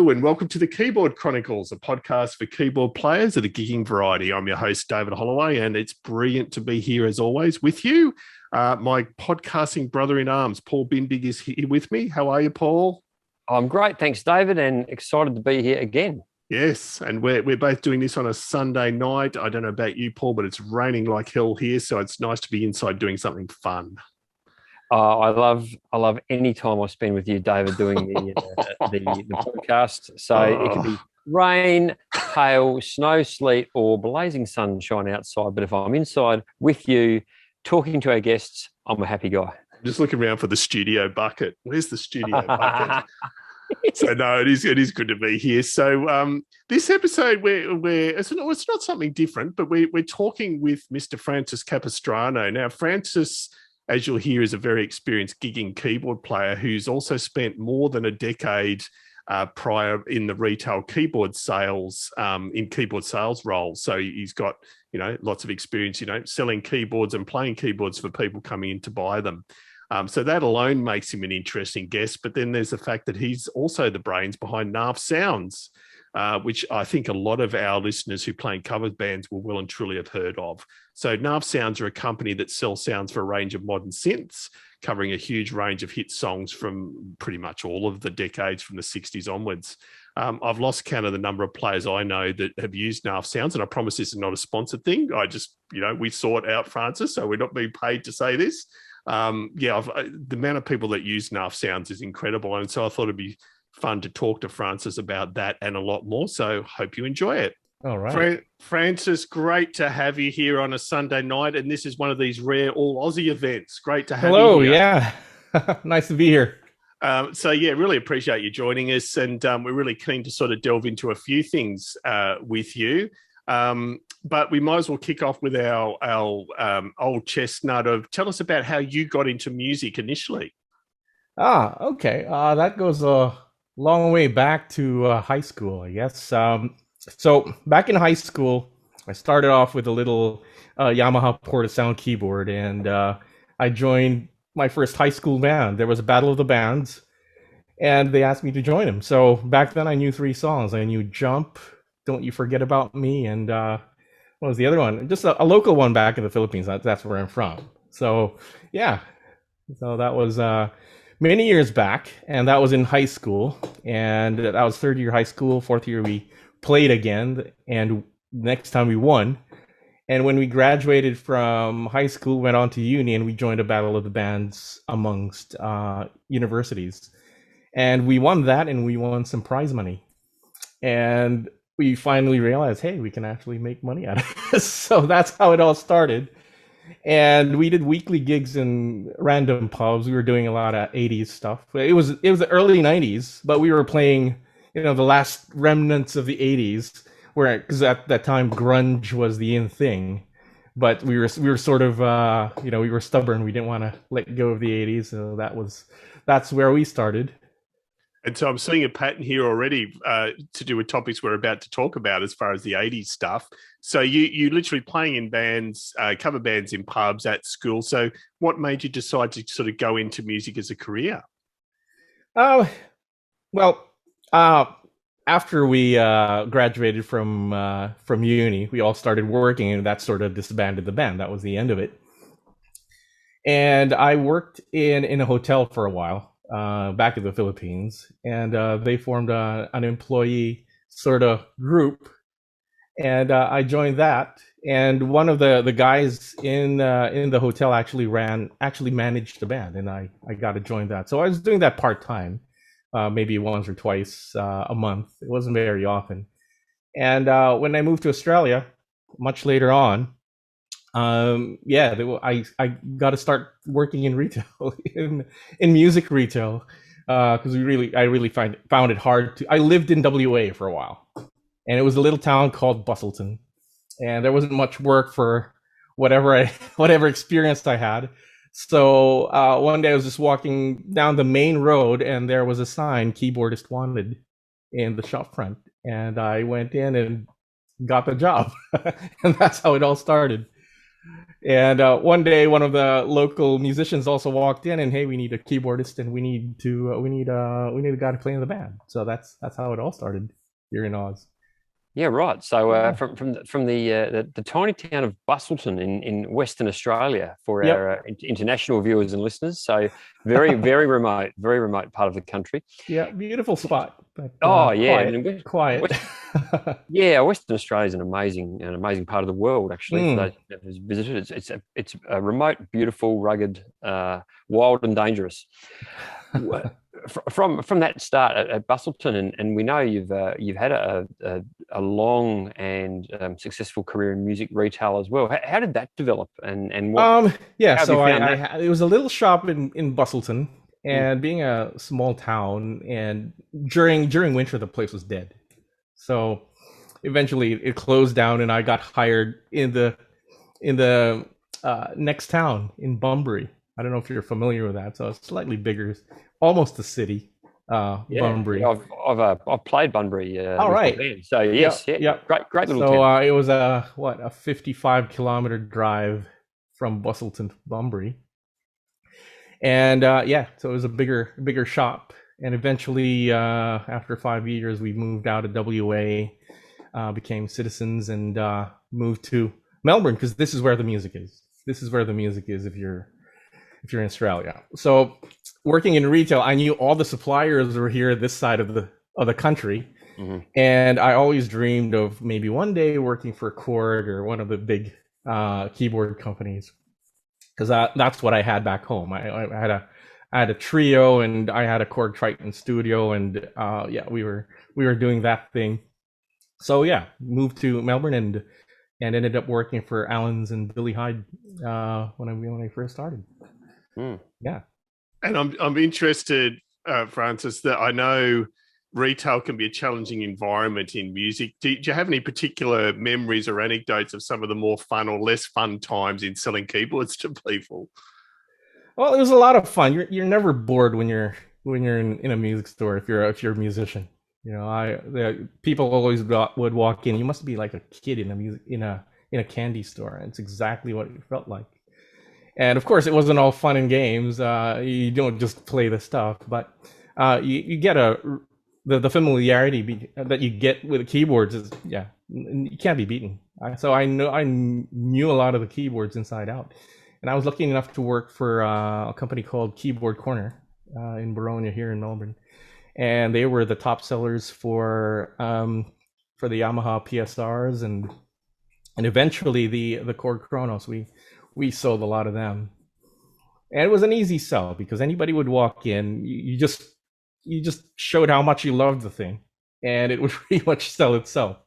Hello and welcome to the Keyboard Chronicles, a podcast for keyboard players of the gigging variety. I'm your host, David Holloway, and it's brilliant to be here as always with you. My podcasting brother-in-arms, Paul Bindig, is here with me. How are you, Paul? I'm great, thanks, David, and excited to be here again. Yes, and we're both doing this on a Sunday night. I don't know about you, Paul, but it's raining like hell here, so it's nice to be inside doing something fun. I love any time I spend with you, David, doing the podcast. So it could be rain, hail, snow, sleet, or blazing sunshine outside. But if I'm inside with you, talking to our guests, I'm a happy guy. I'm just looking around for the studio bucket. Where's the studio bucket? So no, it is good to be here. So this episode, it's not something different, but we're talking with Mr. Francis Capistrano. Now, Francis, as you'll hear, is a very experienced gigging keyboard player who's also spent more than a decade prior in the retail keyboard sales, in keyboard sales roles. So he's got, lots of experience, selling keyboards and playing keyboards for people coming in to buy them. So that alone makes him an interesting guest. But then there's the fact that he's also the brains behind Naf Sounds, which I think a lot of our listeners who play in cover bands will well and truly have heard of. So Naf Sounds are a company that sells sounds for a range of modern synths, covering a huge range of hit songs from pretty much all of the decades from the 60s onwards. I've lost count of the number of players I know that have used Naf Sounds, and I promise this is not a sponsored thing. I just, we sort out, Francis, so we're not being paid to say this. The amount of people that use Naf Sounds is incredible, and so I thought it'd be fun to talk to Francis about that and a lot more. So hope you enjoy it. All right. Francis, great to have you here on a Sunday night. And this is one of these rare all Aussie events. Great to have you here. Yeah. Nice to be here. Really appreciate you joining us. And we're really keen to sort of delve into a few things with you. But we might as well kick off with our old chestnut of tell us about how you got into music initially. Okay. That goes a long way back to high school, I guess. So back in high school, I started off with a little Yamaha Porta-Sound keyboard, and I joined my first high school band. There was a battle of the bands, and they asked me to join them. So back then I knew 3 songs. I knew Jump, Don't You Forget About Me, and what was the other one? Just a local one back in the Philippines. That's where I'm from. So yeah, so that was many years back, and that was in high school, and that was 3rd year high school. 4th year we played again, and next time we won. And when we graduated from high school, went on to uni, and we joined a battle of the bands amongst universities, and we won that, and we won some prize money, and we finally realized, hey, we can actually make money out of this. So that's how it all started. And we did weekly gigs in random pubs. We were doing a lot of 80s stuff. It was the early 90s, but we were playing, the last remnants of the 80s, because at that time grunge was the in thing. But we were sort of we were stubborn. We didn't want to let go of the 80s, so that's where we started. And so I'm seeing a pattern here already to do with topics we're about to talk about as far as the 80s stuff. So you literally playing in bands, cover bands in pubs at school. So what made you decide to sort of go into music as a career? After we graduated from uni, we all started working, and that sort of disbanded the band. That was the end of it. And I worked in a hotel for a while. Back in the Philippines, and they formed an employee sort of group, and I joined that. And one of the guys in the hotel actually managed the band, and I got to join that. So I was doing that part time, maybe once or twice a month. It wasn't very often. And when I moved to Australia, much later on, I got to start working in retail, in music retail, because I really found it hard to. I lived in WA for a while, and it was a little town called Bustleton, and there wasn't much work for whatever experience I had. So one day I was just walking down the main road, and there was a sign, "Keyboardist Wanted," in the shop front, and I went in and got the job, and that's how it all started. And one day, one of the local musicians also walked in, and hey, we need a keyboardist, and we need a guy to play in the band. So that's how it all started here in Oz. Yeah, right. So Yeah. from the tiny town of Bustleton in Western Australia for Yep. our international viewers and listeners. So very remote part of the country. Yeah, beautiful spot, but Oh yeah, I quiet, mean, quiet. yeah, Western Australia is an amazing part of the world. Actually, for Mm. those that have visited, it's a remote, beautiful, rugged, wild, and dangerous. From that start at Bustleton, and we know you've had a long and successful career in music retail as well. How did that develop? And what? Yeah, How have so you found that? it was a little shop in Bustleton, Mm. and being a small town, and during winter the place was dead. So eventually it closed down, and I got hired in the next town in Bunbury. I don't know if you're familiar with that. So it's slightly bigger, almost a city. Yeah, Bunbury. I've played Bunbury All with my right. band. So Yep. yes, yeah, Yep. great little So town. it was a 55-kilometer drive from Bustleton to Bunbury, and yeah, so it was a bigger shop. And eventually, after 5 years, we moved out of WA, became citizens, and moved to Melbourne because this is where the music is. This is where the music is if you're in Australia. So working in retail, I knew all the suppliers were here this side of the country. Mm-hmm. And I always dreamed of maybe one day working for Korg or one of the big keyboard companies, because that's what I had back home. I had a trio, and I had a Korg Triton studio, and yeah, we were doing that thing. So yeah, moved to Melbourne, and ended up working for Allen's and Billy Hyde when I first started. Mm. Yeah. And I'm interested, Francis, that I know retail can be a challenging environment in music. Do you have any particular memories or anecdotes of some of the more fun or less fun times in selling keyboards to people? Well, it was a lot of fun. You're never bored when you're in a music store if you're a musician. You know, people always would walk in. You must be like a kid in a candy store. It's exactly what it felt like. And of course, it wasn't all fun and games. You don't just play the stuff, but you get the familiarity that you get with the keyboards is, yeah, you can't be beaten. So I knew a lot of the keyboards inside out, and I was lucky enough to work for a company called Keyboard Corner in Baronia here in Melbourne, and they were the top sellers for the Yamaha PSRs, and eventually the Korg Kronos. We sold a lot of them, and it was an easy sell because anybody would walk in. You just showed how much you loved the thing, and it would pretty much sell itself.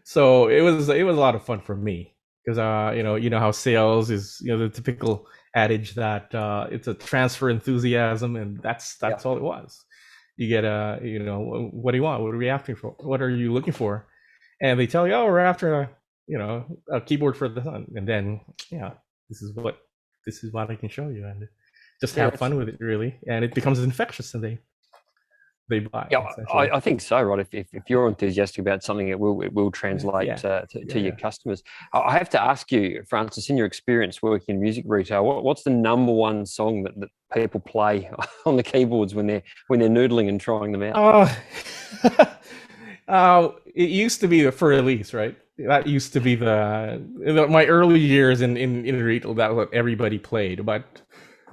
So it was a lot of fun for me because you know how sales is, the typical adage that it's a transfer enthusiasm, and that's all it was. You get what do you want? What are we after for? What are you looking for? And they tell you, oh, we're after a keyboard for the son, and then yeah, this is what I can show you, and just have fun with it, really, and it becomes infectious, and they buy. Yeah, I think so, right? If you're enthusiastic about something, it will translate to your customers. I have to ask you, Francis, in your experience working in music retail, what's the number one song that people play on the keyboards when they're noodling and trying them out? It used to be the For Release, right? That used to be my early years in retail. That was what everybody played. But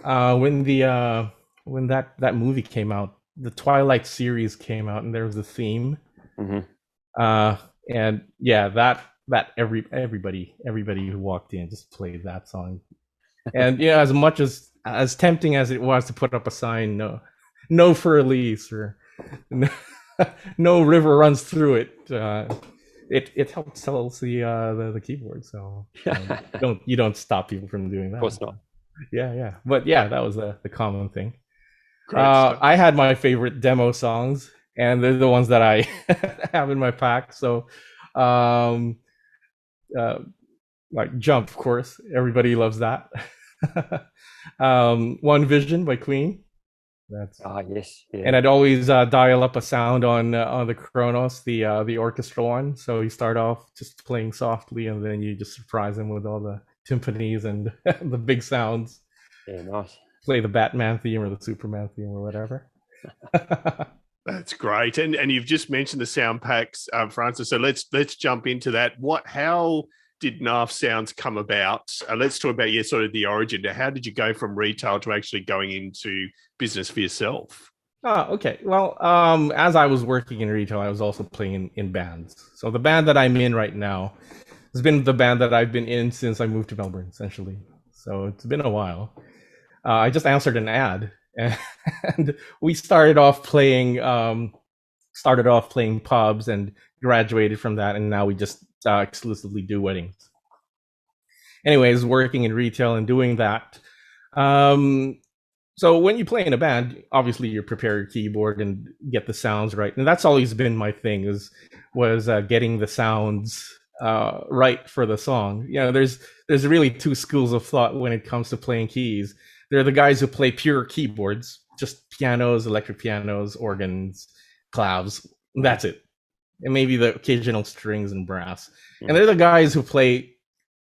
when that movie came out, the Twilight series came out, and there was a theme. Mm-hmm. And yeah, that everybody who walked in just played that song. And yeah, as much as tempting as it was to put up a sign, no For Release, or no river runs through it. It helped sell the keyboard. So you don't stop people from doing that. Of course not. Yeah. But yeah, that was the common thing. I had my favorite demo songs, and they're the ones that I have in my pack. So, like Jump, of course, everybody loves that. One Vision by Queen. Yes. Yeah. And I'd always dial up a sound on the Kronos, the orchestral one. So you start off just playing softly, and then you just surprise them with all the timpanis and the big sounds. Yeah, nice. Play the Batman theme or the Superman theme or whatever. That's great, and you've just mentioned the sound packs, Francis. So let's jump into that. How did Narf Sounds come about? Let's talk about sort of the origin. How did you go from retail to actually going into business for yourself? Okay. Well, as I was working in retail, I was also playing in bands. So the band that I'm in right now has been the band that I've been in since I moved to Melbourne, essentially. So it's been a while. I just answered an ad, and we started off playing pubs and graduated from that, and now we just exclusively do weddings. Anyways, working in retail and doing that. So when you play in a band, obviously you prepare your keyboard and get the sounds right, and that's always been my thing was getting the sounds right for the song. You know, there's really two schools of thought when it comes to playing keys. There are the guys who play pure keyboards, just pianos, electric pianos, organs, claves. That's it. And maybe the occasional strings and brass. And they're the guys who play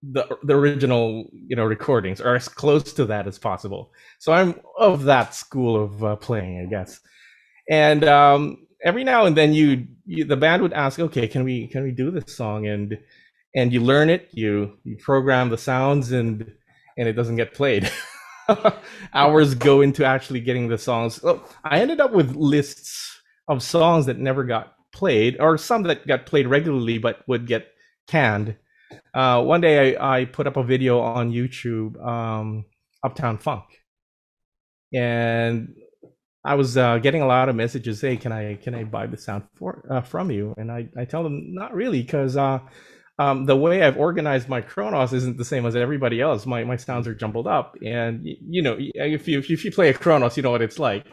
the original, recordings, or as close to that as possible. So I'm of that school of playing, I guess. And every now and then the band would ask, okay, can we do this song? And you learn it, you program the sounds, and it doesn't get played. Hours go into actually getting the songs. Well, I ended up with lists of songs that never got played, or some that got played regularly but would get canned. One day I put up a video on YouTube, Uptown Funk, and I was getting a lot of messages. Hey, can I buy the sound from you? And I tell them not really, because the way I've organized my Kronos isn't the same as everybody else. My sounds are jumbled up, and if you play a Kronos, you know what it's like.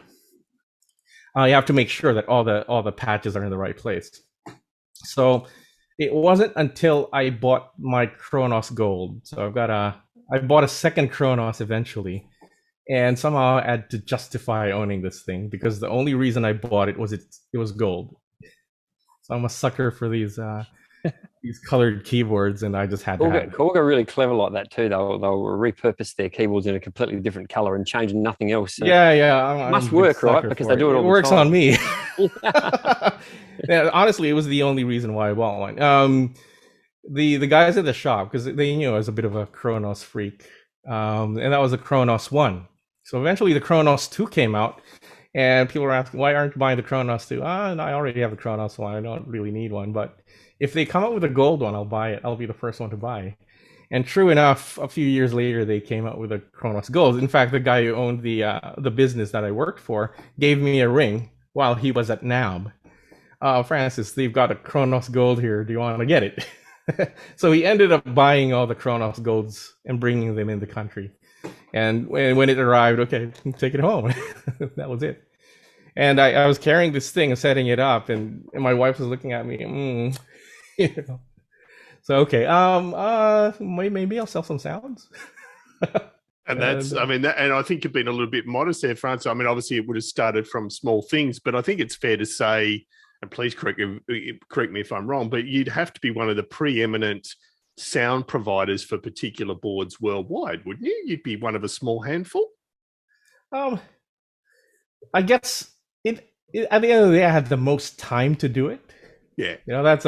You have to make sure that all the patches are in the right place. So it wasn't until I bought my Kronos Gold. So I bought a second Kronos eventually, and somehow I had to justify owning this thing, because the only reason I bought it was gold. So I'm a sucker for these colored keyboards, and I just had to have it. Korg are really clever like that too. They'll repurpose their keyboards in a completely different color and change nothing else. So it must work, right? Because they do it all the time. It works on me. Yeah, honestly, it was the only reason why I bought one. The guys at the shop, because they knew I was a bit of a Kronos freak, and that was a Kronos 1. So eventually the Kronos 2 came out, and people were asking, why aren't you buying the Kronos 2? No, I already have the Kronos 1. I don't really need one, but if they come up with a gold one, I'll buy it. I'll be the first one to buy. And true enough, a few years later, they came out with a Kronos Gold. In fact, the guy who owned the business that I worked for gave me a ring while he was at NAB. Francis, they've got a Kronos Gold here. Do you want to get it? So he ended up buying all the Kronos Golds and bringing them in the country. And when it arrived, okay, take it home. That was it. And I was carrying this thing and setting it up, and my wife was looking at me. So okay, maybe I'll sell some sounds. And that's, and I think you've been a little bit modest there, Francis. I mean, obviously it would have started from small things, but I think it's fair to say, and please correct me if I'm wrong, but you'd have to be one of the preeminent sound providers for particular boards worldwide, wouldn't you? You'd be one of a small handful. I guess it at the end of the day, I had the most time to do it. Yeah, that's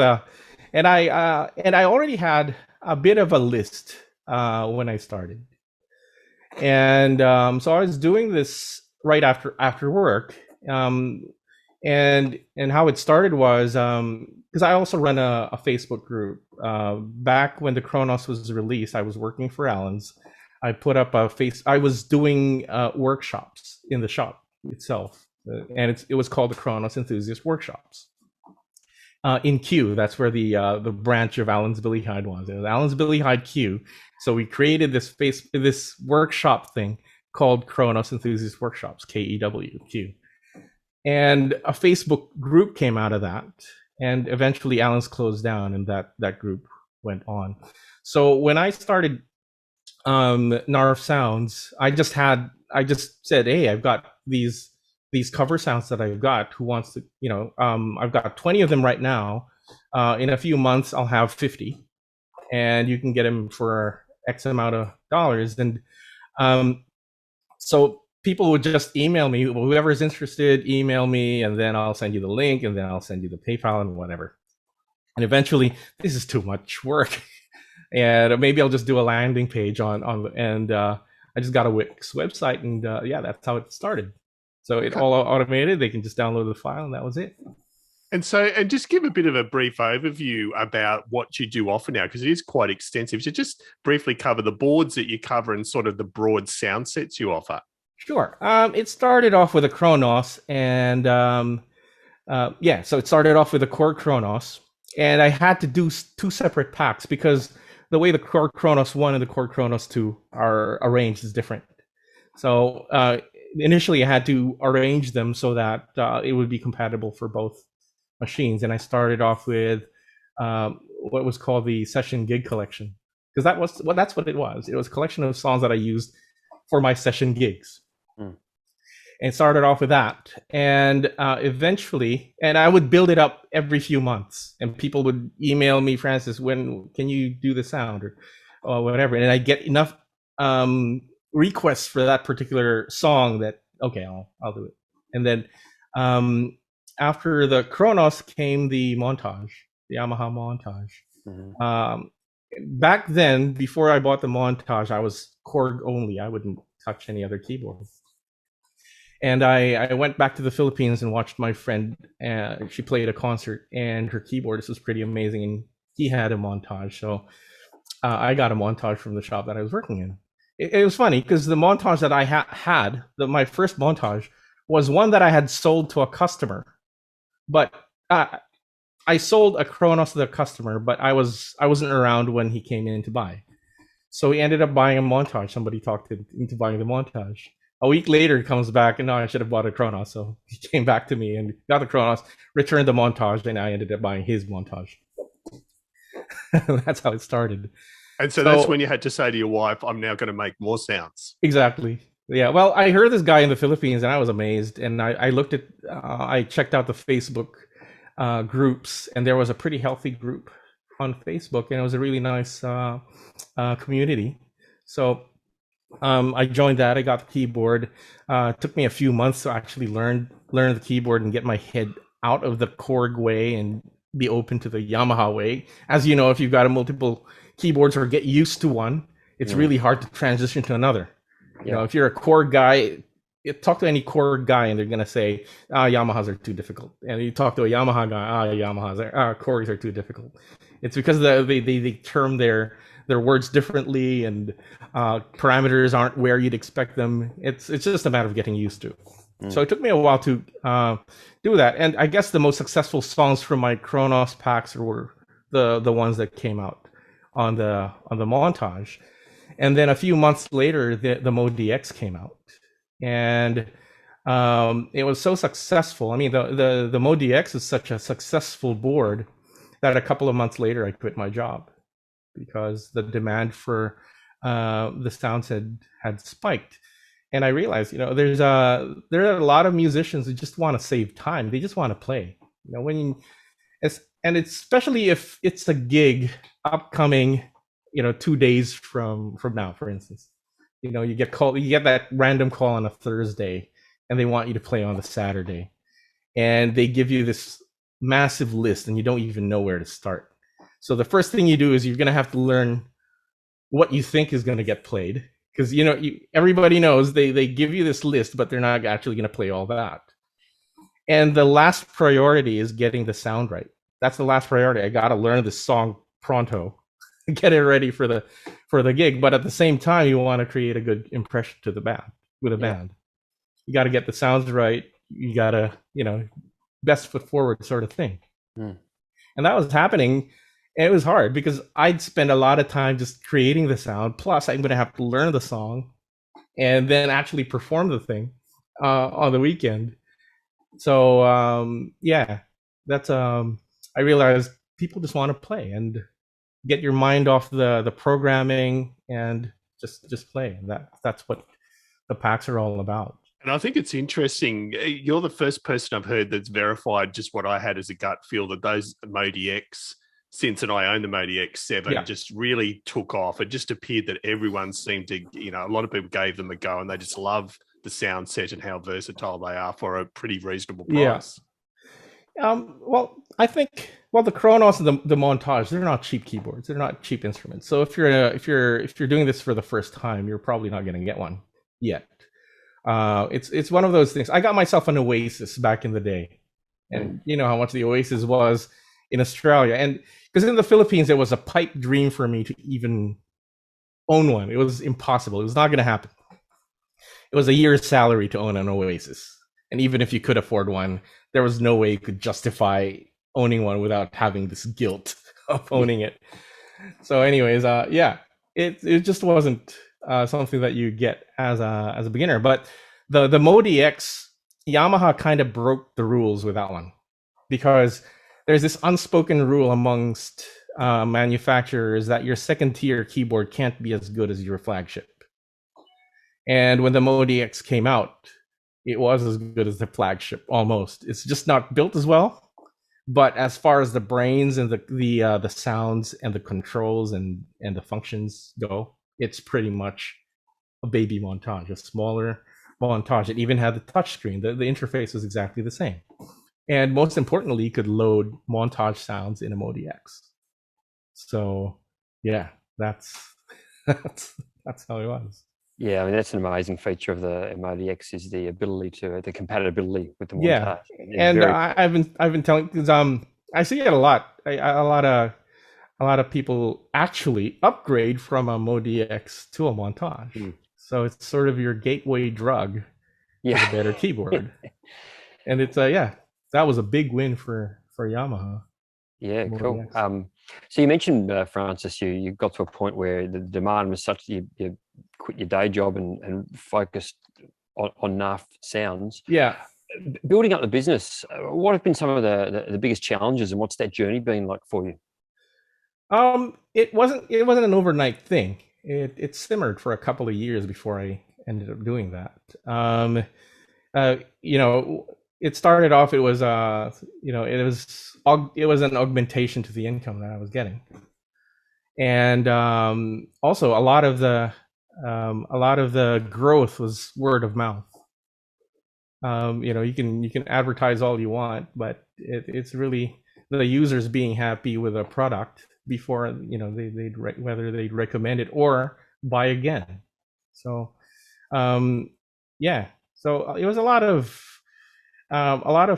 and I already had a bit of a list when I started, and so I was doing this right after work, and how it started was because I also run a Facebook group. Back when the Kronos was released, I was working for Allen's. I put up I was doing workshops in the shop itself, and it was called the Kronos Enthusiast Workshops. In Q, that's where the branch of Allen's Billy Hyde was. It was Allen's Billy Hyde Q. So we created this workshop thing called Kronos Enthusiast Workshops, KEWQ. And a Facebook group came out of that, and eventually Allen's closed down, and that group went on. So when I started Narf Sounds, I just said, hey, I've got these cover sounds that I've got. Who wants to, I've got 20 of them right now. In a few months, I'll have 50, and you can get them for X amount of dollars. And so people would just email me. Well, whoever's interested, email me, and then I'll send you the link, and then I'll send you the PayPal and whatever. And eventually, this is too much work, and maybe I'll just do a landing page I just got a Wix website, and that's how it started. So it all automated. They can just download the file, and that was it. And just give a bit of a brief overview about what you do offer now, because it is quite extensive. So just briefly cover the boards that you cover and sort of the broad sound sets you offer. Sure. It started off with a Kronos, and so it started off with a Korg Kronos, and I had to do two separate packs because the way the Korg Kronos 1 and the Korg Kronos 2 are arranged is different. So initially I had to arrange them so that it would be compatible for both machines. And I started off with what was called the Session Gig Collection, because that's what it was. It was a collection of songs that I used for my session gigs. And started off with that, and eventually, and I would build it up every few months, and people would email me, Francis, when can you do the sound or whatever, and I get enough requests for that particular song that okay, I'll do it. And then after the Kronos came the montage, the Yamaha montage. Back then, before I bought the montage, I was Korg only. I wouldn't touch any other keyboard. And I went back to the Philippines and watched my friend. She played a concert, and her keyboardist was pretty amazing, and he had a montage. So I got a montage from the shop that I was working in. It was funny because the montage that I had, my first montage, was one that I had sold to a customer. But I sold a Kronos to the customer, but I wasn't around when he came in to buy. So he ended up buying a montage. Somebody talked him into buying the montage. A week later, he comes back, and no, I should have bought a Kronos. So he came back to me and got the Kronos, returned the montage, and I ended up buying his montage. That's how it started. And so that's when you had to say to your wife, I'm now going to make more sounds. Exactly. Yeah. Well, I heard this guy in the Philippines, and I was amazed. And I looked at, I checked out the Facebook groups, and there was a pretty healthy group on Facebook, and it was a really nice community. So I joined that. I got the keyboard. It took me a few months to actually learn the keyboard and get my head out of the Korg way and be open to the Yamaha way. As you know, if you've got a multiple keyboards or get used to one, it's really hard to transition to another. You know, if you're a Korg guy, talk to any Korg guy and they're gonna say, Yamahas are too difficult. And you talk to a Yamaha guy, Korgs are too difficult. It's because they term their words differently, and parameters aren't where you'd expect them. It's just a matter of getting used to. So it took me a while to do that. And I guess the most successful songs from my Kronos packs were the ones that came out on the montage. And then a few months later, the Mode DX came out, and it was so successful. I mean, the Mode DX is such a successful board that a couple of months later, I quit my job because the demand for the sounds had spiked. And I realized, there are a lot of musicians who just want to save time. They just want to play. And it's especially if it's a gig upcoming, 2 days from now, for instance. You get that random call on a Thursday, and they want you to play on the Saturday, and they give you this massive list, and you don't even know where to start. So the first thing you do is you're going to have to learn what you think is going to get played, because everybody knows they give you this list, but they're not actually going to play all that. And the last priority is getting the sound right. That's the last priority. I got to learn the song pronto, get it ready for the gig. But at the same time, you want to create a good impression to the band with a band. You got to get the sounds right. You got to, best foot forward sort of thing. And that was happening. And it was hard because I'd spend a lot of time just creating the sound. Plus, I'm going to have to learn the song and then actually perform the thing on the weekend. So, that's I realized people just want to play and get your mind off the programming and just play. And that's what the packs are all about. And I think it's interesting. You're the first person I've heard that's verified just what I had as a gut feel, that those Mode X since, and I own the Modi X7, Yeah. just really took off. It just appeared that everyone seemed to, a lot of people gave them a go, and they just love the sound set and how versatile they are for a pretty reasonable price. Well, I think the Kronos and the Montage, they're not cheap keyboards. They're not cheap instruments. So if you're doing this for the first time, you're probably not going to get one yet. It's one of those things. I got myself an Oasis back in the day, and you know how much the Oasis was in Australia, and because in the Philippines it was a pipe dream for me to even own one. It was impossible. It was not going to happen. It was a year's salary to own an Oasis, and even if you could afford one, there was no way you could justify owning one without having this guilt of owning it. So, anyways, it just wasn't something that you get as a beginner. But the Modi X, Yamaha kind of broke the rules with that one, because there's this unspoken rule amongst manufacturers that your second tier keyboard can't be as good as your flagship. And when the Modi X came out, it was as good as the flagship almost. It's just not built as well. But as far as the brains and the sounds and the controls and the functions go, it's pretty much a baby Montage, a smaller Montage. It even had the touchscreen. The interface was exactly the same. And most importantly, you could load Montage sounds in a Modi X. So yeah, that's how it was. Yeah, I mean, that's an amazing feature of the Modi X, is the ability the compatibility with the Montage. Yeah, and I've been telling, because I see it a lot. A lot of people actually upgrade from a Modi X to a Montage. So it's sort of your gateway drug to a better keyboard. And it's that was a big win for Yamaha. Yeah, cool. So you mentioned, Francis, you got to a point where the demand was such that you quit your day job and focused on Naf Sounds. Yeah. Building up the business, what have been some of the biggest challenges, and what's that journey been like for you? It wasn't an overnight thing. It simmered for a couple of years before I ended up doing that. It started off. It was an augmentation to the income that I was getting, and also a lot of the growth was word of mouth. You can advertise all you want, but it's really the users being happy with a product before whether they'd recommend it or buy again. So so it was a lot of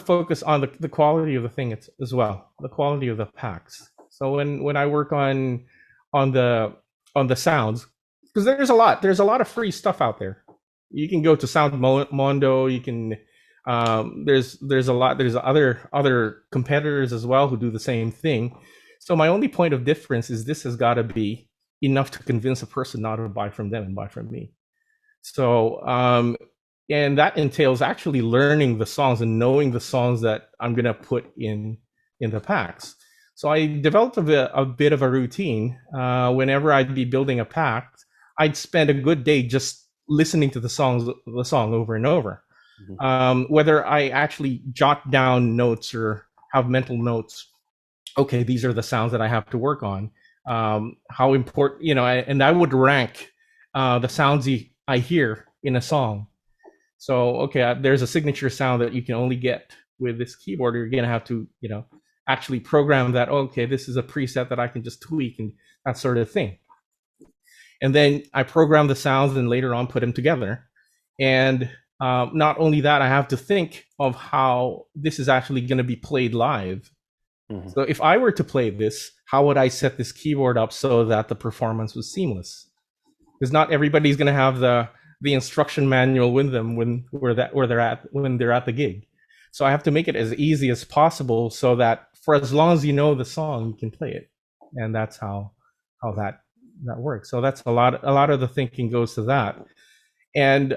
focus on the quality of the thing as well, the quality of the packs. So when I work on the sounds, because there's a lot of free stuff out there. You can go to Sound Mondo. You can there's other competitors as well who do the same thing. So my only point of difference is this has got to be enough to convince a person not to buy from them and buy from me. So and that entails actually learning the songs and knowing the songs that I'm gonna put in the packs. So I developed a bit of a routine. Whenever I'd be building a pack, I'd spend a good day just listening to the song over and over. Whether I actually jot down notes or have mental notes. Okay, these are the sounds that I have to work on. How important, and I would rank the sounds I hear in a song. So, okay, there's a signature sound that you can only get with this keyboard. You're gonna have to, actually program that. Okay, this is a preset that I can just tweak and that sort of thing. And then I program the sounds and later on put them together. And not only that, I have to think of how this is actually going to be played live. So if I were to play this, how would I set this keyboard up so that the performance was seamless? Because not everybody's going to have the instruction manual with them when they're at the gig. So I have to make it as easy as possible so that for as long as you know the song, you can play it. And that's how that works. So that's a lot of the thinking goes to that. And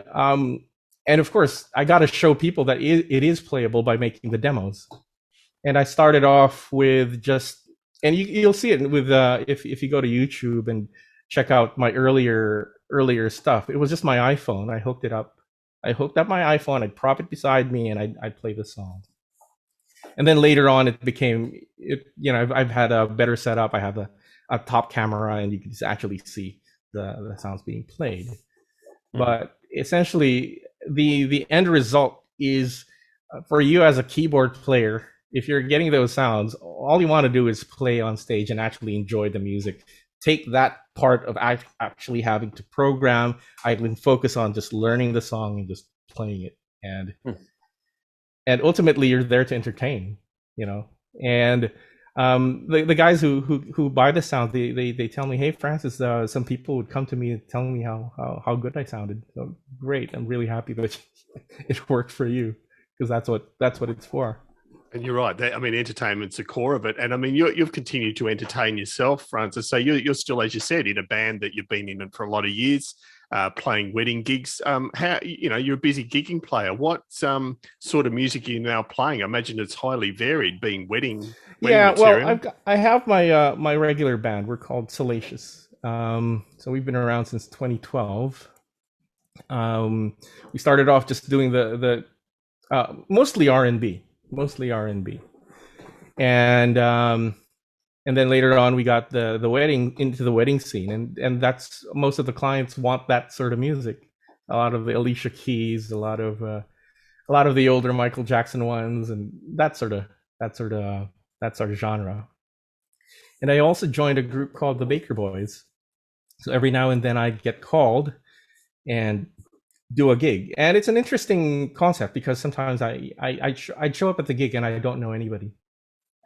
of course, I got to show people that it is playable by making the demos. And I started off with and you'll see it with if you go to YouTube and check out my earlier stuff. It was just my iPhone. I hooked up my iPhone. I'd prop it beside me, and I'd play the song. and then later on it became I've had a better setup. I have a top camera, and you can actually see the sounds being played. But essentially, the end result is for you as a keyboard player. If you're getting those sounds, all you want to do is play on stage and actually enjoy the music. Take that part of actually having to program. I can focus on just learning the song and just playing it, and ultimately you're there to entertain, And the guys who buy the sound, they tell me, "Hey, Francis, some people would come to me telling me how good I sounded. So great, I'm really happy that it worked for you, because that's what it's for." And you're right. Entertainment's the core of it. And I mean, you've continued to entertain yourself, Francis. So you're still, as you said, in a band that you've been in for a lot of years, playing wedding gigs. How you're a busy gigging player. What sort of music are you now playing? I imagine it's highly varied, being wedding material. Well, I have my my regular band. We're called Salacious. So we've been around since 2012. We started off just doing the mostly R&B. And then later on we got the wedding scene, and that's, most of the clients want that sort of music. A lot of the Alicia Keys, a lot of the older Michael Jackson ones, and that sort of genre. And I also joined a group called the Baker Boys. So every now and then I'd get called and do a gig, and it's an interesting concept because sometimes I'd show up at the gig and I don't know anybody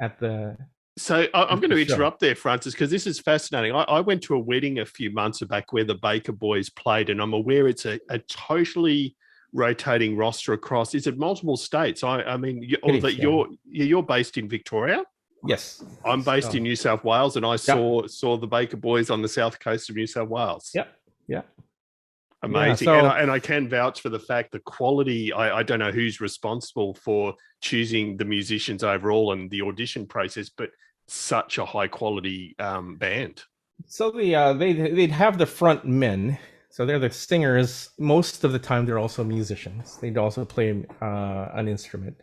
at the. So I'm going to interrupt there, Francis, because this is fascinating. I went to a wedding a few months back where the Baker Boys played, and I'm aware it's a totally rotating roster across. Is it multiple states? You're based in Victoria. Yes, I'm based in New South Wales, and I saw the Baker Boys on the south coast of New South Wales. Yeah. Amazing. And I can vouch for the fact the quality, I don't know who's responsible for choosing the musicians overall and the audition process, but such a high quality band. So they'd have the front men. So they're the singers. Most of the time they're also musicians. They'd also play an instrument.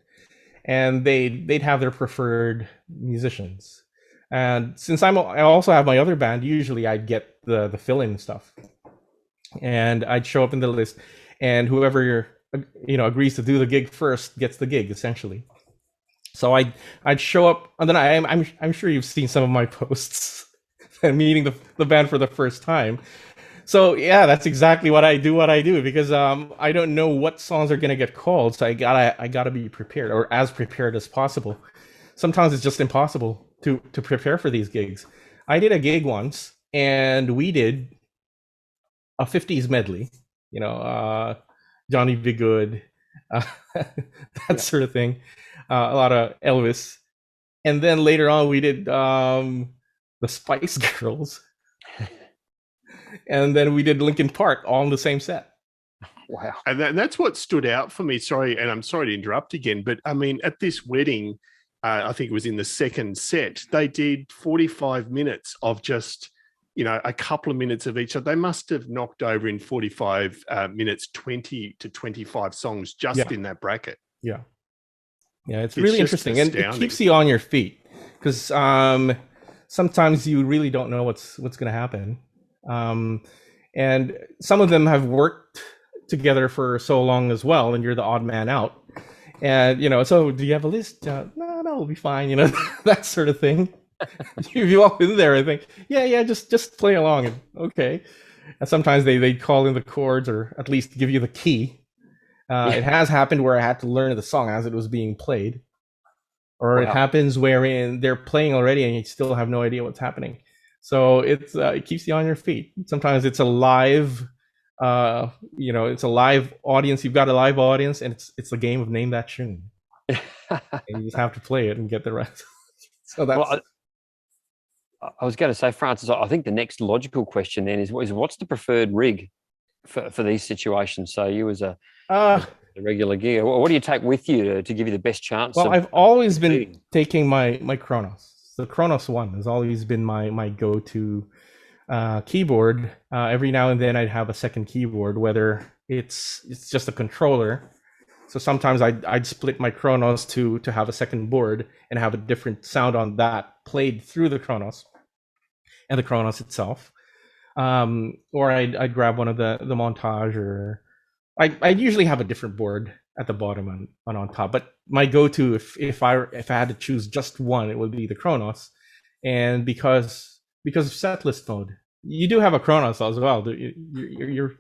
And they'd have their preferred musicians. And since I also have my other band, usually I'd get the fill-in stuff. And I'd show up in the list, and whoever agrees to do the gig first gets the gig, essentially. So I'd show up, and then I'm sure you've seen some of my posts and meeting the band for the first time. So yeah, that's exactly what I do because I don't know what songs are gonna get called, so I gotta be prepared, or as prepared as possible. Sometimes it's just impossible to prepare for these gigs. I did a gig once, and we did a 50s medley, Johnny B. Good, that sort of thing, a lot of Elvis. And then later on we did the Spice Girls. And then we did Linkin Park, all in the same set. Wow. And that's what stood out for me. Sorry, and I'm sorry to interrupt again, but I mean, at this wedding, I think it was in the second set, they did 45 minutes of just a couple of minutes of each. So they must have knocked over in 45 minutes, 20 to 25 songs just in that bracket. Yeah. Yeah, it's really interesting. And it keeps you on your feet because sometimes you really don't know what's going to happen. And some of them have worked together for so long as well, and you're the odd man out. And, so do you have a list? No, we'll be fine, that sort of thing. You've all been there, I think. Yeah, just play along. And, okay. And sometimes they call in the chords, or at least give you the key. It has happened where I had to learn the song as it was being played. Or it happens wherein they're playing already and you still have no idea what's happening. So it keeps you on your feet. Sometimes it's a live, it's a live audience. You've got a live audience, and it's a game of name that tune. And you just have to play it and get the rest. So that's. Well, I was going to say, Francis, I think the next logical question then is what's the preferred rig for these situations? So you as a regular gear, what do you take with you to give you the best chance? Well, I've always been taking my Kronos. The Kronos one has always been my go-to keyboard. Every now and then I'd have a second keyboard, whether it's just a controller So sometimes I'd split my Kronos to have a second board and have a different sound on that played through the Kronos and the Kronos itself. Or I'd grab one of the montage, or I usually have a different board at the bottom and on top. But my go-to, if I had to choose just one, it would be the Kronos. And because of setlist mode, you do have a Kronos as well. You're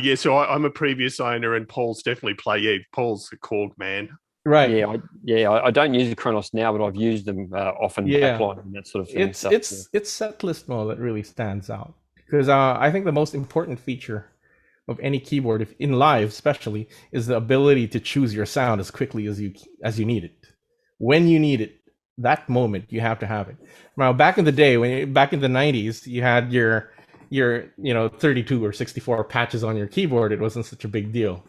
yeah, so I'm a previous owner, and Paul's definitely Paul's a Korg man. right. I don't use the Kronos now, but I've used them often, backline and that sort of thing. It's setlist mode that really stands out, because I think the most important feature of any keyboard, if in live especially, is the ability to choose your sound as quickly as you need it, when you need it. That moment you have to have it. Now, back in the day, back in the 90s, you had your 32 or 64 patches on your keyboard. It wasn't such a big deal,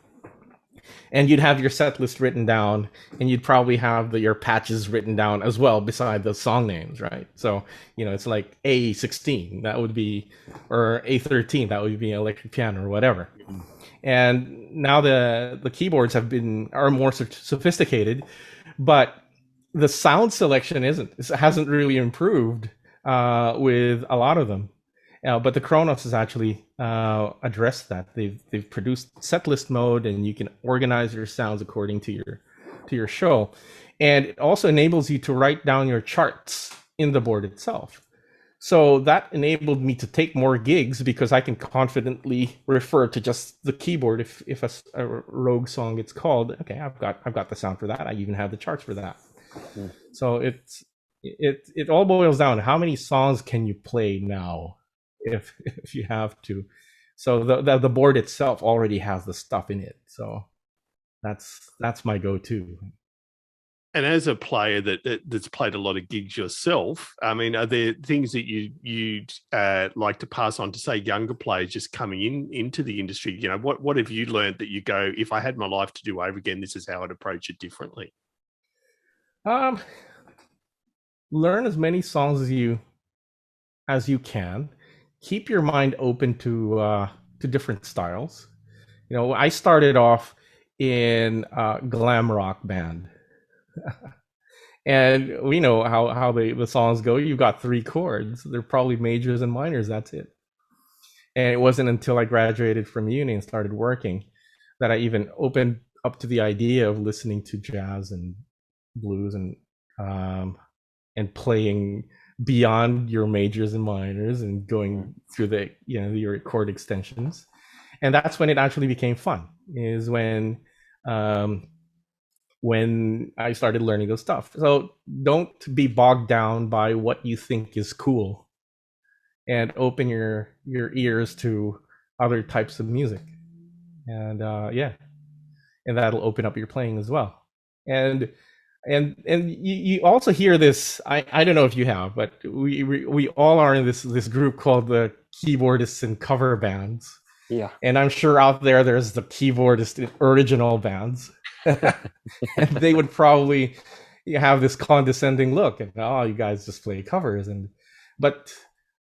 and you'd have your set list written down, and you'd probably have your patches written down as well beside the song names, right? So it's like A16, that would be, or A13, that would be electric piano or whatever. And now the keyboards are more sophisticated, but the sound selection hasn't really improved with a lot of them. But the Kronos has actually addressed that. They've produced setlist mode, and you can organize your sounds according to your show, and it also enables you to write down your charts in the board itself. So that enabled me to take more gigs, because I can confidently refer to just the keyboard if a rogue song gets called. Okay, I've got the sound for that. I even have the charts for that. So it all boils down to how many songs can you play now, if you have to. So the board itself already has the stuff in it. So that's my go-to. And as a player that's played a lot of gigs yourself, I mean, are there things that you'd like to pass on to, say, younger players just coming into the industry? What have you learned that you go, if I had my life to do over again, this is how I'd approach it differently? Learn as many songs as you can. Keep your mind open to different styles. I started off in a glam rock band. And we know how the songs go. You've got 3 chords. They're probably majors and minors. That's it. And it wasn't until I graduated from uni and started working that I even opened up to the idea of listening to jazz and blues and playing beyond your majors and minors and going through your chord extensions. And that's when it actually became fun, is when I started learning those stuff. So don't be bogged down by what you think is cool, and open your ears to other types of music. And and that'll open up your playing as well. And you also hear this. I don't know if you have, but we all are in this group called the keyboardists and cover bands. Yeah. And I'm sure out there's the keyboardist original bands. And they would probably have this condescending look, and you guys just play covers. But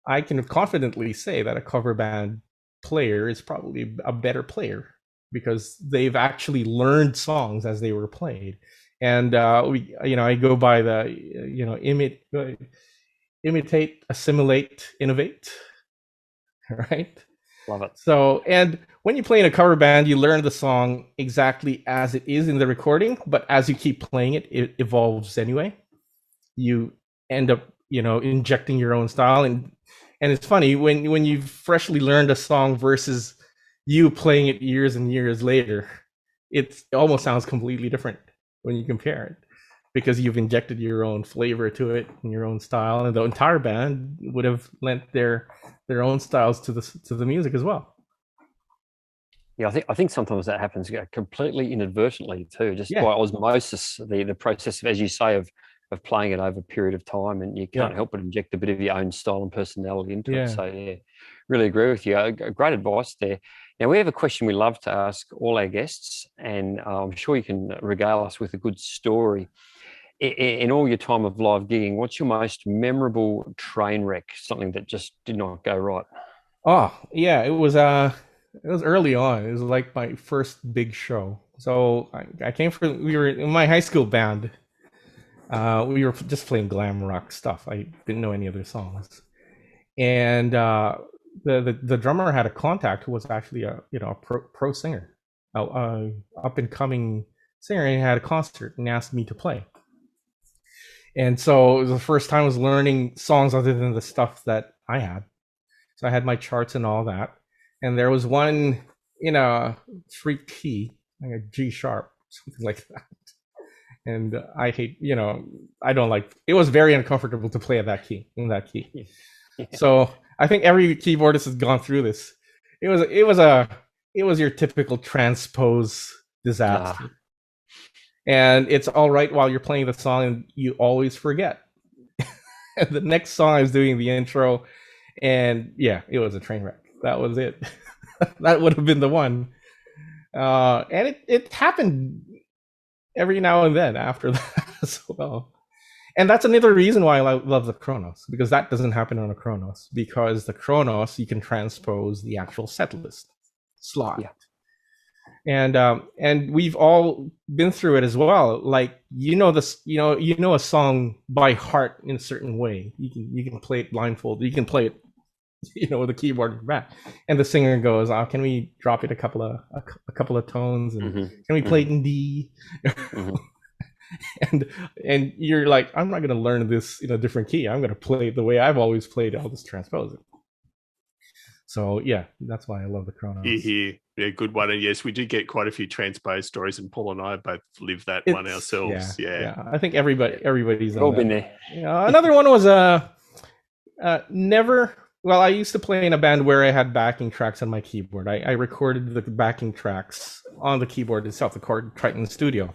I can confidently say that a cover band player is probably a better player, because they've actually learned songs as they were played. And I go by the imitate, assimilate, innovate, right? Love it. So, and when you play in a cover band, you learn the song exactly as it is in the recording, but as you keep playing it, it evolves anyway. You end up, injecting your own style, and it's funny when you've freshly learned a song versus you playing it years and years later, it almost sounds completely different when you compare it, because you've injected your own flavor to it and your own style, and the entire band would have lent their own styles to the music as well. Yeah, I think sometimes that happens completely inadvertently too, just by osmosis, the process, as you say, of playing it over a period of time, and you can't help but inject a bit of your own style and personality into it. So really agree with you. Great advice there. Now, we have a question we love to ask all our guests, and I'm sure you can regale us with a good story. In all your time of live gigging, what's your most memorable train wreck, something that just did not go right? Oh, yeah, it was early on. It was like my first big show. So I came from, we were in my high school band. We were just playing glam rock stuff. I didn't know any other songs. And the drummer had a contact who was actually a pro singer, up and coming singer, and he had a concert and asked me to play. And so it was the first time I was learning songs other than the stuff that I had. So I had my charts and all that. And there was one in a freak key, like a G sharp, something like that. And I hate, I don't like, it was very uncomfortable to play in that key. Yeah. So I think every keyboardist has gone through this. It was your typical transpose disaster. And it's all right while you're playing the song, and you always forget. And the next song I was doing the intro, and yeah, it was a train wreck. That was it. That would have been the one. And it happened every now and then after that as well. And that's another reason why I love the Kronos, because that doesn't happen on a Kronos. Because the Kronos, you can transpose the actual set list slot. Yeah. And we've all been through it as well. Like, a song by heart in a certain way. You can play it blindfolded. You can play it, with a keyboard back. And the singer goes, "Can we drop it a couple of tones? And can we play it in D?" and you're like, "I'm not going to learn this in a different key. I'm going to play it the way I've always played. I'll just transpose it." So yeah, that's why I love the Kronos. Yeah, good one. And yes, we did get quite a few transpose stories, and Paul and I both lived that one ourselves. Yeah. I think everybody's all been there. Another one was never. Well, I used to play in a band where I had backing tracks on my keyboard. I recorded the backing tracks on the keyboard itself, the Korg Triton Studio.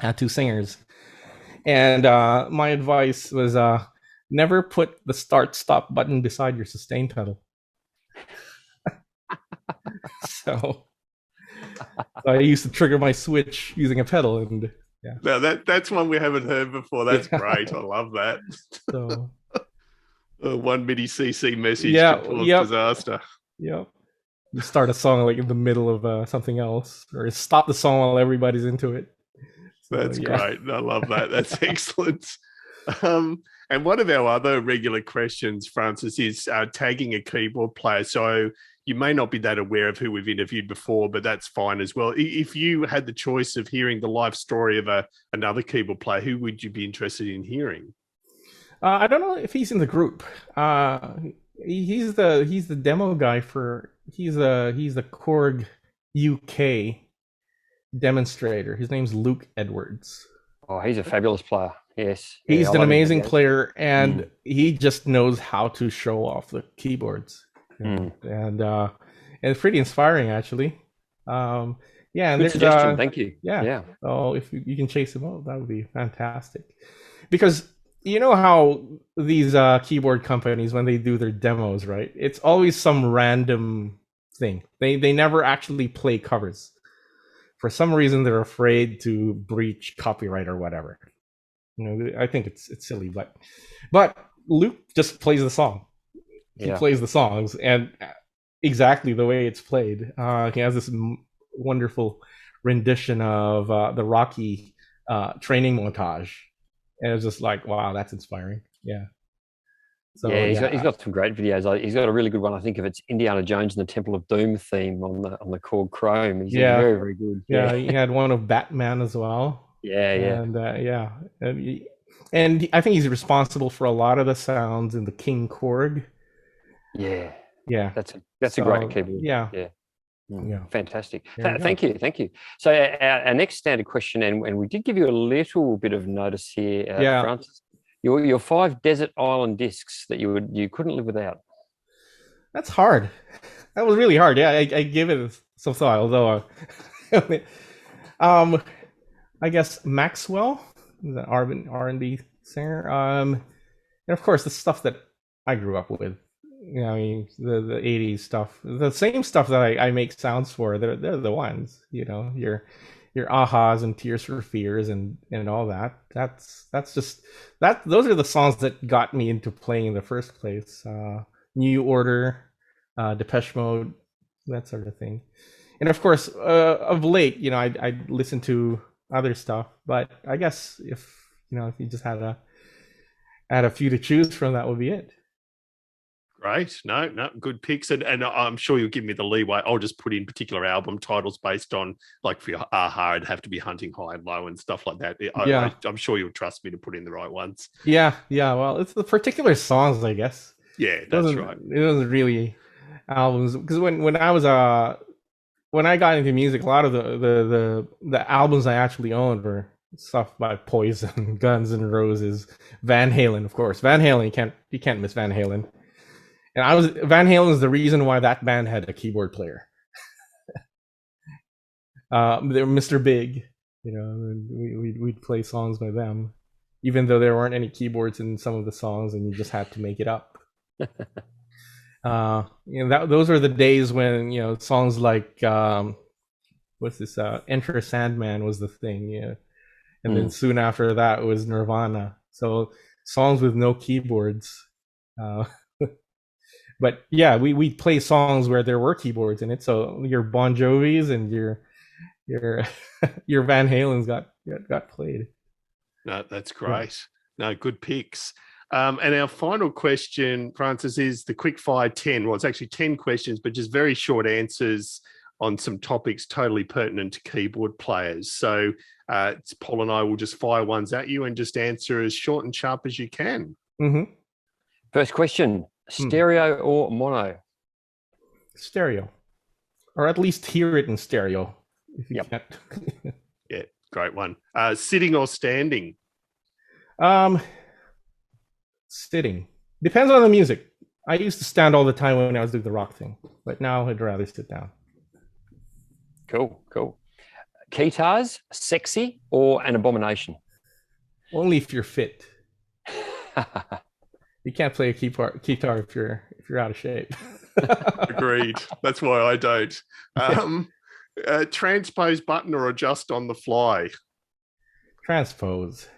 I had two singers, and my advice was never put the start-stop button beside your sustain pedal. So I used to trigger my switch using a pedal, and yeah. No, that's one we haven't heard before. That's great. I love that. So 1 MIDI CC message to cause disaster. Yep. You start a song like in the middle of something else, or stop the song while everybody's into it. So, that's great. I love that. That's excellent. And one of our other regular questions, Francis, is tagging a keyboard player. So you may not be that aware of who we've interviewed before, but that's fine as well. If you had the choice of hearing the life story of another keyboard player, who would you be interested in hearing? I don't know if he's in the group. He's the demo guy for he's the Korg UK demonstrator. His name's Luke Edwards. Oh, he's a fabulous player. Yes, he's an amazing player, and he just knows how to show off the keyboards. And it's pretty inspiring, actually. And good suggestion. Thank you. Yeah. So if you can chase him out, that would be fantastic. Because you know how these keyboard companies, when they do their demos, right? It's always some random thing. They never actually play covers. For some reason, they're afraid to breach copyright or whatever. I think it's silly, but Luke just plays the song. He plays the songs, and exactly the way it's played. He has this wonderful rendition of the Rocky training montage, and it's just like, wow, that's inspiring. Yeah. So he's got some great videos. He's got a really good one. I think if it's Indiana Jones and the Temple of Doom theme on the Korg Chrome. He's very, very good. Yeah, he had one of Batman as well. And I think he's responsible for a lot of the sounds in the King Korg. Yeah. That's a So, great keyboard. Yeah. Fantastic. There you Thank you. So our next standard question, and we did give you a little bit of notice here, Francis. Your 5 desert island discs that you couldn't live without. That's hard. That was really hard. Yeah, I give it some thought. Although, I guess Maxwell, the R&B singer, and of course the stuff that I grew up with. I mean, the 80s stuff, the same stuff that I make sounds for. They're the ones. Your Ahas and Tears for Fears and all that. That's just that. Those are the songs that got me into playing in the first place. New Order, Depeche Mode, that sort of thing. And of course, of late, I listen to other stuff, but I guess if you just had a few to choose from, that would be it. Great. No, good picks. And I'm sure you'll give me the leeway. I'll just put in particular album titles based on, like for your Aha, it'd have to be Hunting High and Low and stuff like that. I'm sure you'll trust me to put in the right ones. Yeah. Well, it's the particular songs, I guess. Yeah, that's right. It wasn't really albums, because when I got into music, a lot of the albums I actually owned were stuff by Poison, Guns N' Roses, Van Halen, of course. Van Halen, you can't miss Van Halen. And Van Halen is the reason why that band had a keyboard player. They were Mr. Big, we'd play songs by them, even though there weren't any keyboards in some of the songs, and you just had to make it up. Those were the days when songs like what's this? Enter Sandman was the thing, and then soon after that was Nirvana. So songs with no keyboards. But yeah, we play songs where there were keyboards in it. So your Bon Jovis and your your Van Halen's got played. No, that's great. No, good picks. And our final question, Francis, is the quick fire 10. Well, it's actually 10 questions, but just very short answers on some topics totally pertinent to keyboard players. So Paul and I will just fire ones at you and just answer as short and sharp as you can. Mm-hmm. First question, stereo or mono? Stereo. Or at least hear it in stereo. If you can't. Yeah, great one. Sitting or standing? Sitting. Depends on the music. I used to stand all the time when I was doing the rock thing, but now I'd rather sit down. Cool. Keytars, sexy or an abomination? Only if you're fit. You can't play a keytar if you're out of shape. Agreed. That's why I don't. Transpose button or adjust on the fly? Transpose.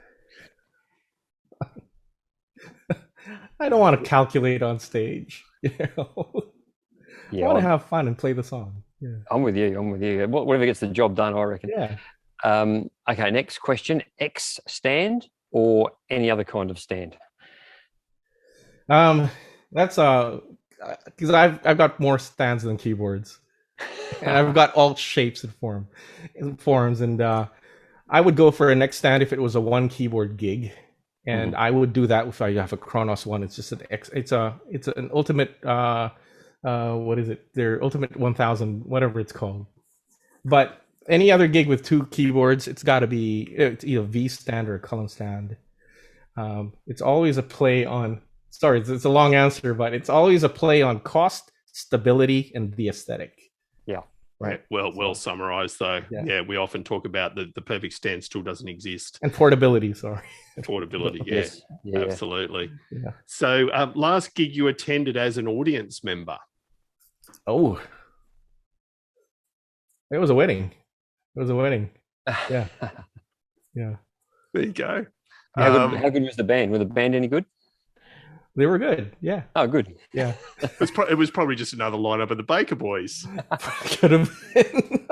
I don't want to calculate on stage. I want to have fun and play the song. Yeah. I'm with you. Whatever gets the job done, I reckon. Yeah. Okay, next question. X stand or any other kind of stand? That's because I've got more stands than keyboards, and I've got all shapes and forms, and I would go for a neck stand if it was a one keyboard gig, and I would do that if I have a Kronos one. It's just it's an ultimate what is it? Their ultimate 1000, whatever it's called. But any other gig with two keyboards, it's got to be either V stand or a column stand. It's always a play on. Sorry, it's a long answer, but it's always a play on cost, stability, and the aesthetic. Yeah. Right. Well summarized, though. Yeah, we often talk about the perfect stand still doesn't exist. And portability, sorry. Portability, Yes. Yeah. Absolutely. Yeah. So last gig you attended as an audience member? Oh. It was a wedding. Yeah. Yeah. There you go. How good was the band? Were the band any good? They were good. Yeah. Oh, good. Yeah. It was probably just another lineup of the Baker Boys. Could have been.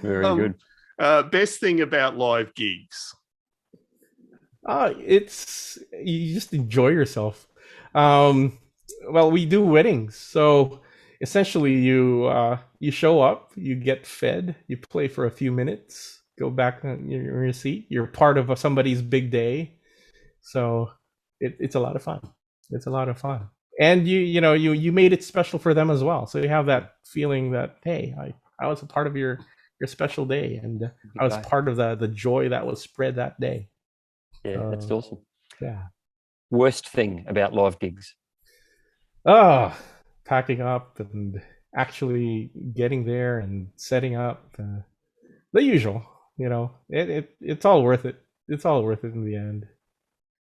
Very good. Best thing about live gigs? It's you just enjoy yourself. Well, we do weddings, so essentially you show up, you get fed, you play for a few minutes, go back on your seat. You're part of somebody's big day, so it's a lot of fun. And you made it special for them as well. So you have that feeling that, hey, I was a part of your special day, and I was part of the joy that was spread that day. Yeah, that's awesome. Yeah. Worst thing about live gigs? Packing up and actually getting there and setting up. The usual, it's all worth it. It's all worth it in the end.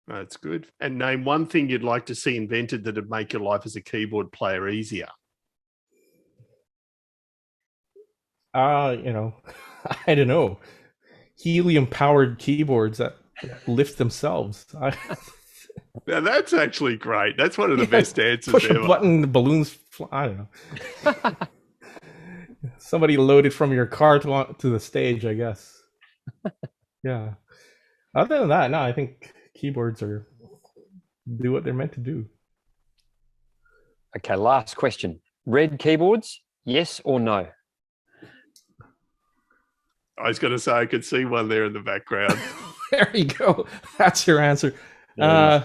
That's good. And name one thing you'd like to see invented that'd make your life as a keyboard player easier. I don't know. Helium-powered keyboards that lift themselves. Now that's actually great. That's one of the best answers push ever. A button, the balloons fly. I don't know. Somebody loaded from your car to the stage, I guess. Yeah. Other than that, no, I think keyboards do what they're meant to do. Okay, last question. Red keyboards, yes or no? I was going to say I could see one there in the background. There you go. That's your answer. Yeah.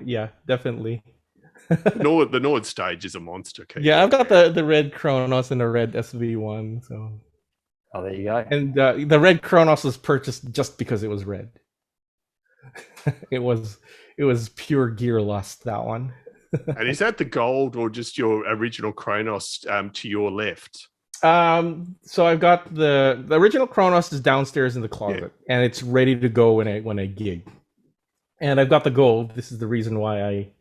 Yeah, definitely. The Nord stage is a monster keyboard. Yeah, I've got the red Kronos and the red SV1. So. Oh, there you go. And the red Kronos was purchased just because it was red. It was pure gear lust, that one. And is that the gold or just your original Kronos to your left? So I've got the original Kronos is downstairs in the closet, and it's ready to go when I gig. And I've got the gold. This is the reason why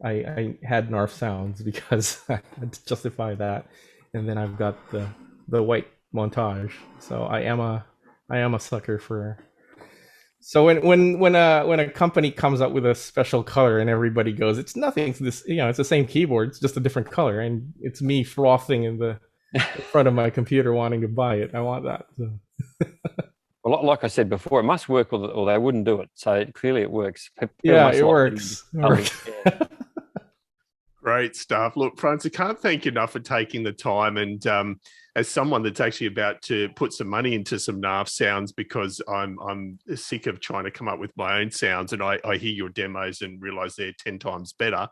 I had Narf Sounds, because I had to justify that. And then I've got the white montage. So I am a sucker for. So when a company comes up with a special color and everybody goes, it's nothing. It's this, it's the same keyboard, it's just a different color, and it's me frothing in the front of my computer wanting to buy it. I want that. So. Well, like I said before, it must work, or they wouldn't do it. So clearly, it works. Yeah, it works. Great stuff. Look, Franz, I can't thank you enough for taking the time. And as someone that's actually about to put some money into some Naf Sounds, because I'm sick of trying to come up with my own sounds, and I hear your demos and realize they're 10 times better.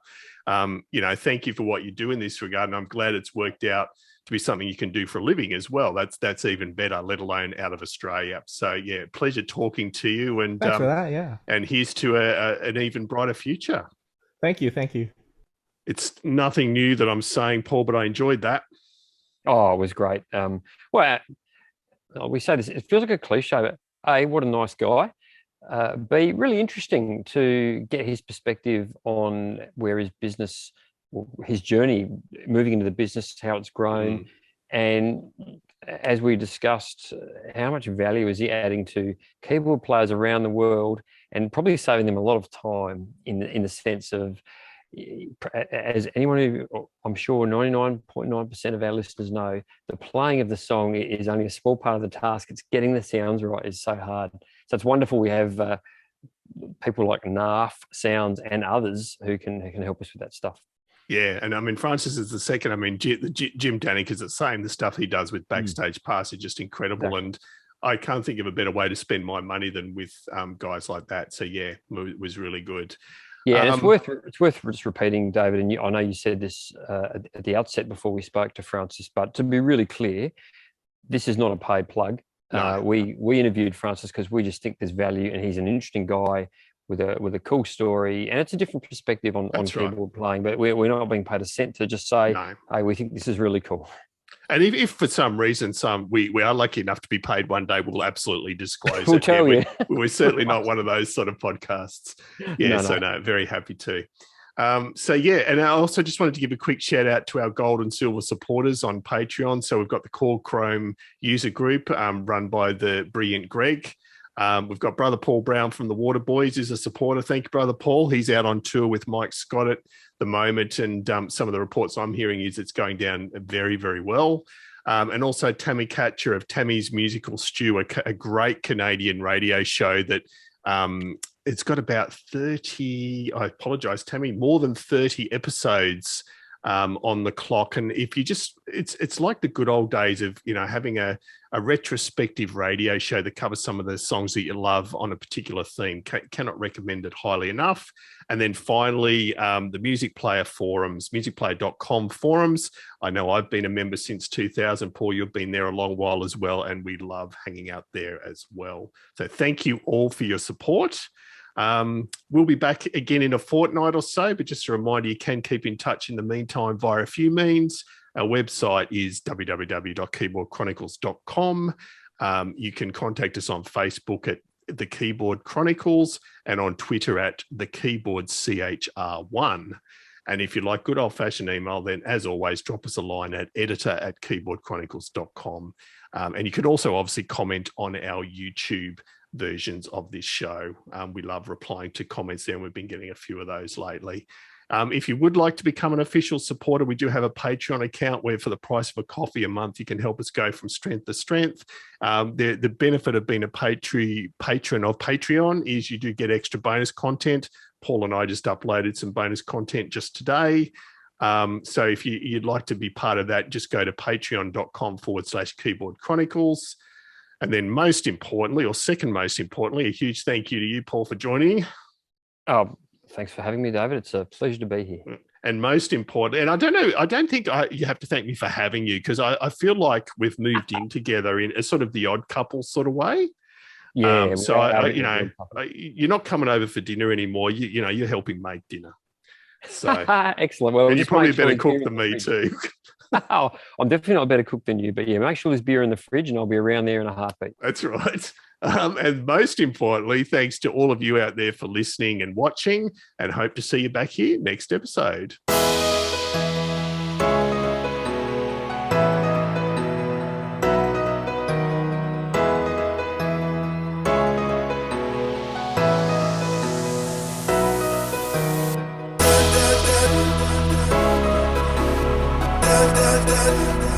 Thank you for what you do in this regard. And I'm glad it's worked out to be something you can do for a living as well. That's even better, let alone out of Australia. So yeah, pleasure talking to you. And thanks for that. Yeah. And here's to an even brighter future. Thank you. It's nothing new that I'm saying, Paul, but I enjoyed that. Oh, it was great. Well, we say this, it feels like a cliche, but A, what a nice guy. B, really interesting to get his perspective on where his business, his journey, moving into the business, how it's grown. And as we discussed, how much value is he adding to keyboard players around the world, and probably saving them a lot of time in the sense of, as anyone who, I'm sure 99.9% of our listeners know, the playing of the song is only a small part of the task. It's getting the sounds right is so hard. So it's wonderful we have people like Naf Sounds and others who can help us with that stuff. Yeah, and I mean, Francis is the second. I mean, Jim Danik is the same. The stuff he does with Backstage Pass is just incredible. Exactly. And I can't think of a better way to spend my money than with guys like that. So yeah, it was really good. Yeah, and it's worth just repeating, David. And I know you said this at the outset before we spoke to Francis, but to be really clear, this is not a paid plug. No. We interviewed Francis because we just think there's value, and he's an interesting guy with a cool story, and it's a different perspective on keyboard playing. But we're not being paid a cent to just say, hey, we think this is really cool. And if for some reason we are lucky enough to be paid one day, we'll absolutely disclose we'll it. Tell you. We're certainly not one of those sort of podcasts. Yeah, no, very happy to. And I also just wanted to give a quick shout out to our gold and silver supporters on Patreon. So we've got the Korg Chrome user group run by the brilliant Greg. We've got Brother Paul Brown from the Water Boys is a supporter. Thank you, Brother Paul. He's out on tour with Mike Scott at the moment, and some of the reports I'm hearing is it's going down very, very well. And also Tammy Catcher of Tammy's Musical Stew, a great Canadian radio show that it's got about 30, I apologize, Tammy, more than 30 episodes on the clock. And if you just, it's like the good old days of, having a retrospective radio show that covers some of the songs that you love on a particular theme. Cannot recommend it highly enough. And then finally, the Music Player forums, musicplayer.com forums. I know I've been a member since 2000. Paul, you've been there a long while as well, and we love hanging out there as well. So thank you all for your support. We'll be back again in a fortnight or so, but just a reminder, you can keep in touch in the meantime via a few means. Our website is www.keyboardchronicles.com. You can contact us on Facebook at The Keyboard Chronicles and on Twitter at The Keyboard CHR1. And if you like good old-fashioned email, then as always, drop us a line at editor@keyboardchronicles.com. And you can also obviously comment on our YouTube versions of this show. We love replying to comments there, and we've been getting a few of those lately. If you would like to become an official supporter, we do have a Patreon account where for the price of a coffee a month, you can help us go from strength to strength. The benefit of being a patron of Patreon is you do get extra bonus content. Paul and I just uploaded some bonus content just today. So if you'd like to be part of that, just go to patreon.com/Keyboard Chronicles. And then most importantly, or second most importantly, a huge thank you to you, Paul, for joining. Oh, thanks for having me, David. It's a pleasure to be here. And most important, and I don't think you have to thank me for having you, because I feel like we've moved in together in a sort of the odd couple sort of way. Yeah. You're not coming over for dinner anymore. You're helping make dinner. So excellent. Well, and you're probably a better cook than me too. Oh, I'm definitely not a better cook than you, but yeah, make sure there's beer in the fridge and I'll be around there in a heartbeat. That's right. And most importantly, thanks to all of you out there for listening and watching, and hope to see you back here next episode. Da, da, da.